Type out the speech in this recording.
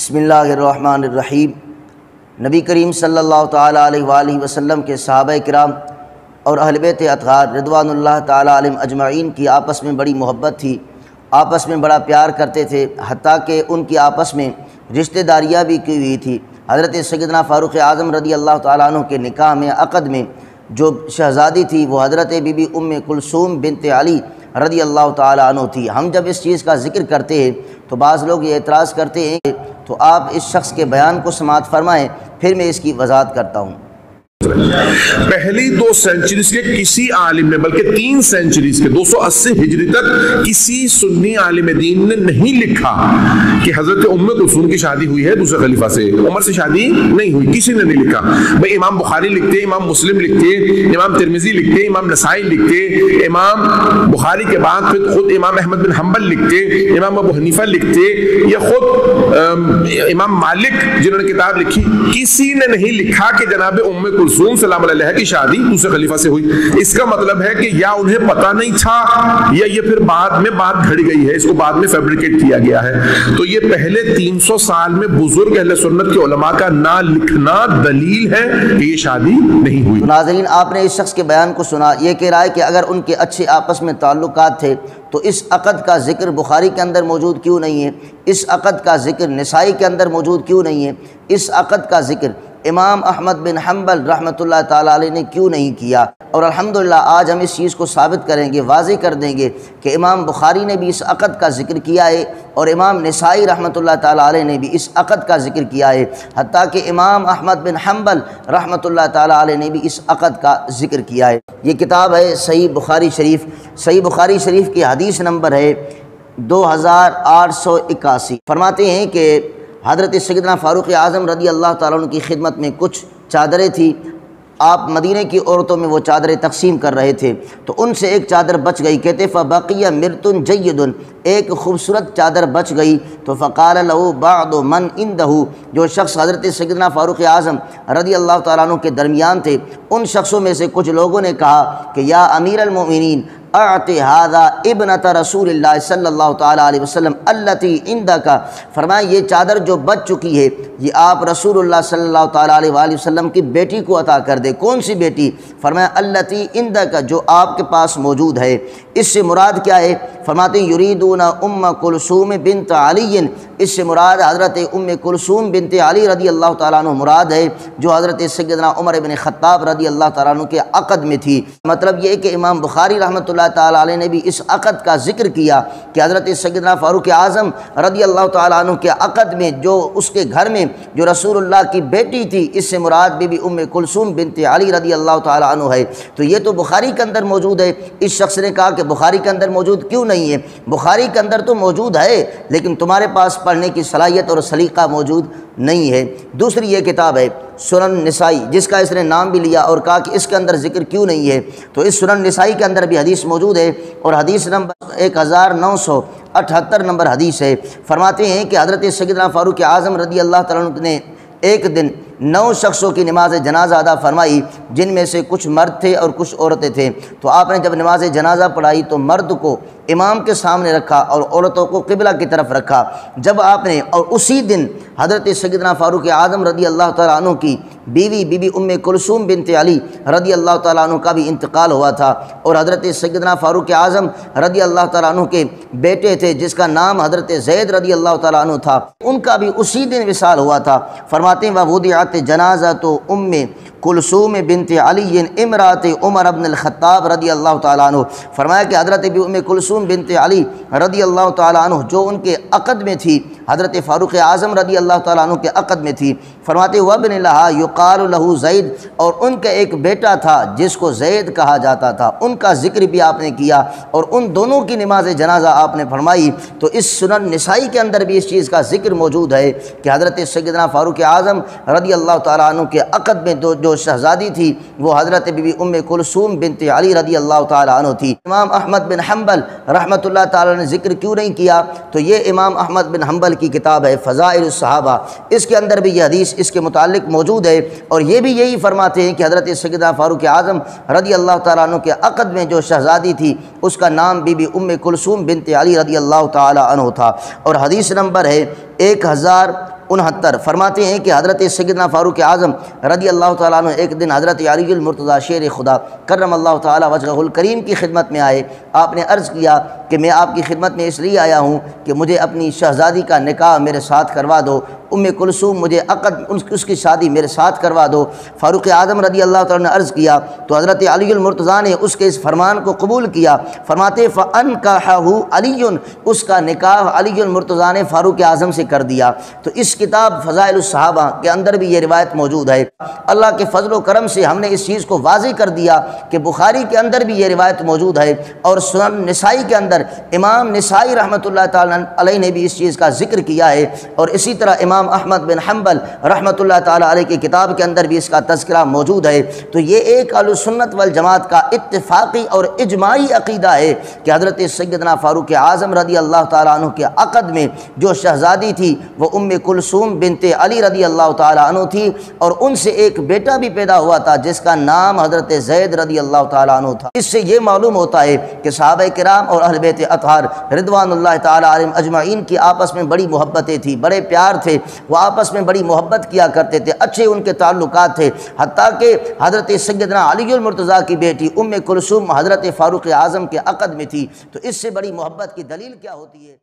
بسم اللہ الرحمن الرحیم۔ نبی کریم صلی اللہ تعالیٰ علیہ وآلہ وسلم کے صحابہ کرام اور اہل بیت اطہار رضوان اللہ تعالیٰ علیہم اجمعین کی آپس میں بڑی محبت تھی، آپس میں بڑا پیار کرتے تھے، حتیٰ کہ ان کی آپس میں رشتہ داریاں بھی کی ہوئی تھی۔ حضرت سیدنا فاروق اعظم رضی اللہ تعالیٰ عنہ کے نکاح میں عقد میں جو شہزادی تھی وہ حضرت بی بی ام کلثوم بنت علی رضی اللہ تعالیٰ عنہ تھی۔ ہم جب اس چیز کا ذکر کرتے ہیں تو بعض لوگ یہ اعتراض کرتے ہیں تو آپ اس شخص کے بیان کو سماعت فرمائیں، پھر میں اس کی وضاحت کرتا ہوں۔ پہلی 2 سینچریز کے کسی عالم نے، بلکہ 3 سینچریز کے 280 ہجری تک کسی سنی عالم دین نے نہیں لکھا کہ حضرت ام کلثوم کی شادی ہوئی ہے دوسرے خلیفہ سے، عمر سے شادی نہیں ہوئی، کسی نے نہیں لکھا۔ بھئی امام بخاری لکھتے، امام مسلم لکھتے، امام ترمذی لکھتے، امام نسائی لکھتے، امام بخاری کے بعد پھر خود امام احمد بن حنبل لکھتے، امام ابو حنیفہ لکھتے، یا خود امام مالک جنہوں نے کتاب لکھی، کسی نے نہیں لکھا کہ جناب ام کلثوم سلام علیہ کی شادی دوسرے خلیفہ سے ہوئی۔ اس کا مطلب ہے کہ یا انہیں پتہ نہیں تھا یا یہ پھر بعد میں بات گھڑ گئی ہے، اس کو بعد میں فیبریکیٹ کیا گیا ہے۔ تو یہ پہلے 300 سال میں بزرگ اہل سنت کے علماء کا نہ لکھنا دلیل ہے کہ یہ شادی نہیں ہوئی۔ ناظرین، آپ نے اس شخص کے بیان کو سنا، یہ کہہ رہا ہے کہ اگر ان کے اچھے آپس میں تعلقات تھے تو اس عقد کا ذکر بخاری کے اندر موجود کیوں نہیں ہے؟ اس عقد کا ذکر نسائی کے اندر موجود کیوں نہیں ہے؟ اس عقد کا ذکر امام احمد بن حنبل رحمۃ اللہ تعالیٰ علیہ نے کیوں نہیں کیا؟ اور الحمدللہ آج ہم اس چیز کو ثابت کریں گے، واضح کر دیں گے کہ امام بخاری نے بھی اس عقد کا ذکر کیا ہے اور امام نسائی رحمۃ اللہ تعالیٰ علیہ نے بھی اس عقد کا ذکر کیا ہے، حتیٰ کہ امام احمد بن حنبل رحمۃ اللہ تعالیٰ علیہ نے بھی اس عقد کا ذکر کیا ہے۔ یہ کتاب ہے صحیح بخاری شریف۔ صحیح بخاری شریف کی حدیث نمبر ہے 2881۔ فرماتے ہیں کہ حضرت سیدنا فاروق اعظم رضی اللہ تعالیٰ عنہ کی خدمت میں کچھ چادریں تھیں، آپ مدینہ کی عورتوں میں وہ چادریں تقسیم کر رہے تھے تو ان سے ایک چادر بچ گئی، کہتے فبقی مرتن جید، ایک خوبصورت چادر بچ گئی تو فقال له بعض من عنده، جو شخص حضرت سیدنا فاروق اعظم رضی اللہ تعالیٰ عنہ کے درمیان تھے ان شخصوں میں سے کچھ لوگوں نے کہا کہ یا امیر المؤمنین اعط ھذا ابنۃ رسول اللہ صلی اللہ تعالیٰ علیہ وسلم التی عندک، فرمایا یہ چادر جو بچ چکی ہے یہ آپ رسول اللہ صلی اللہ تعالیٰ علیہ وآلہ وسلم کی بیٹی کو عطا کر دے۔ کون سی بیٹی؟ فرمایا التی عندک، جو آپ کے پاس موجود ہے۔ اس سے مراد کیا ہے؟ فرماتے ہیں یریدون ام کلثوم بنت علی، اس سے مراد حضرت ام کلثوم بنت علی رضی اللہ تعالیٰ عنہ مراد ہے، جو حضرت سیدنا عمر بن خطاب رضی اللہ تعالیٰ عنہ کے عقد میں تھی۔ مطلب یہ ہے کہ امام بخاری رحمۃ اللہ تعالیٰ علیہ نے بھی اس عقد کا ذکر کیا کہ حضرت سیدنا فاروق اعظم رضی اللہ تعالیٰ عنہ کے عقد میں جو اس کے گھر میں جو رسول اللہ کی بیٹی تھی، اس سے مراد بی بی ام کلثوم بنت علی رضی اللہ تعالیٰ عنہ ہے۔ تو یہ تو بخاری کے اندر موجود ہے۔ اس شخص نے کہا کہ بخاری کے اندر موجود کیوں نہیں ہے؟ بخاری کے اندر تو موجود ہے لیکن تمہارے پاس پڑھنے کی صلاحیت اور سلیقہ موجود نہیں ہے۔ دوسری یہ کتاب ہے سنن نسائی، جس کا اس نے نام بھی لیا اور کہا کہ اس کے اندر ذکر کیوں نہیں ہے، تو اس سنن نسائی کے اندر بھی حدیث موجود ہے اور حدیث نمبر 1978 نمبر حدیث ہے۔ فرماتے ہیں کہ حضرت سیدنا فاروق اعظم رضی اللہ تعالیٰ عنہ نے ایک دن 9 شخصوں کی نماز جنازہ ادا فرمائی، جن میں سے کچھ مرد تھے اور کچھ عورتیں تھے۔ تو آپ نے جب نماز جنازہ پڑھائی تو مرد کو امام کے سامنے رکھا اور عورتوں کو قبلہ کی طرف رکھا۔ جب آپ نے، اور اسی دن حضرت سیدنا فاروق اعظم رضی اللہ تعالیٰ عنہ کی بیوی بی بی ام کلثوم بنت علی رضی اللہ تعالیٰ عنہ کا بھی انتقال ہوا تھا، اور حضرت سیدنا فاروق اعظم رضی اللہ تعالیٰ عنہ کے بیٹے تھے جس کا نام حضرت زید رضی اللہ تعالیٰ عنہ تھا، ان کا بھی اسی دن وصال ہوا تھا۔ فرماتے ہیں وَوُضِعَتْ جنازۃ ام کلثوم بنت علی امرات عمر بن الخطاب رضی اللہ تعالیٰ عنہ، فرمایا کہ حضرت ام کلثوم بنت علی رضی اللہ تعالیٰ عنہ جو ان کے عقد میں تھی، حضرت فاروق اعظم رضی اللہ تعالیٰ عنہ کے عقد میں تھی، فرماتے وابن لہا یقال لہ زید، اور ان کا ایک بیٹا تھا جس کو زید کہا جاتا تھا، ان کا ذکر بھی آپ نے کیا اور ان دونوں کی نماز جنازہ آپ نے فرمائی۔ تو اس سنن نسائی کے اندر بھی اس چیز کا ذکر موجود ہے کہ حضرت سیدنا فاروق اعظم رضی اللہ تعالیٰ عنہ کے عقد میں جو شہزادی تھی وہ حضرت بی بی ام کلثوم بنت علی رضی اللہ تعالیٰ عنہ تھی۔ امام احمد بن حنبل رحمۃ اللہ تعالیٰ نے ذکر کیوں نہیں کیا؟ تو یہ امام احمد بن حنبل کی کتاب ہے فضائل الصحابہ، اس کے اندر بھی یہ حدیث اس کے متعلق موجود ہے اور یہ بھی یہی فرماتے ہیں کہ حضرت سیدنا فاروق اعظم رضی اللہ تعالیٰ عنہ کے عقد میں جو شہزادی تھی اس کا نام بی بی ام کلثوم بنت علی رضی اللہ تعالیٰ عنہ تھا، اور حدیث نمبر ہے 1000 69 فرماتے ہیں کہ حضرت سیدنا فاروق اعظم رضی اللہ تعالیٰ عنہ ایک دن حضرت علی المرتضیٰ شیر خدا کرم اللہ تعالیٰ وجہہ الکریم کی خدمت میں آئے۔ آپ نے عرض کیا کہ میں آپ کی خدمت میں اس لیے آیا ہوں کہ مجھے اپنی شہزادی کا نکاح میرے ساتھ کروا دو، کلثوم مجھے عقد اس کی شادی میرے ساتھ کروا دو۔ فاروق اعظم رضی اللہ تعالیٰ نے عرض کیا تو حضرت علی المرتضیٰ نے اس کے اس فرمان کو قبول کیا۔ فرماتے فَأَنْكَحَهُ عَلِيٌّ، اس کا نکاح علی المرتضیٰ نے فاروق اعظم سے کر دیا۔ تو اس کتاب فضائل الصحابہ کے اندر بھی یہ روایت موجود ہے۔ اللہ کے فضل و کرم سے ہم نے اس چیز کو واضح کر دیا کہ بخاری کے اندر بھی یہ روایت موجود ہے، اور سنن نسائی کے اندر امام نسائی رحمۃ اللہ تعالیٰ علیہ نے بھی اس چیز کا ذکر کیا ہے، اور اسی طرح امام احمد بن حنبل رحمۃ اللہ تعالیٰ علیہ کی کتاب کے اندر بھی اس کا تذکرہ موجود ہے۔ تو یہ ایک اہل سنت والجماعت کا اتفاقی اور اجماعی عقیدہ ہے کہ حضرت سیدنا فاروق اعظم رضی اللہ تعالیٰ عنہ کے عقد میں جو شہزادی تھی وہ کلثوم بنت علی رضی اللہ تعالیٰ عنہ تھی، اور ان سے ایک بیٹا بھی پیدا ہوا تھا جس کا نام حضرت زید رضی اللہ تعالیٰ عنہ تھا۔ اس سے یہ معلوم ہوتا ہے کہ صحابہ کرام اور اہل بیت اطہار رضوان اللہ تعالیٰ علیہم اجمعین کی آپس میں بڑی محبتیں تھیں، بڑے پیار تھے، وہ آپس میں بڑی محبت کیا کرتے تھے، اچھے ان کے تعلقات تھے، حتیٰ کہ حضرت سیدنا علی المرتضیٰ کی بیٹی کلثوم حضرت فاروق اعظم کے عقد میں تھی۔ تو اس سے بڑی محبت کی دلیل کیا ہوتی ہے؟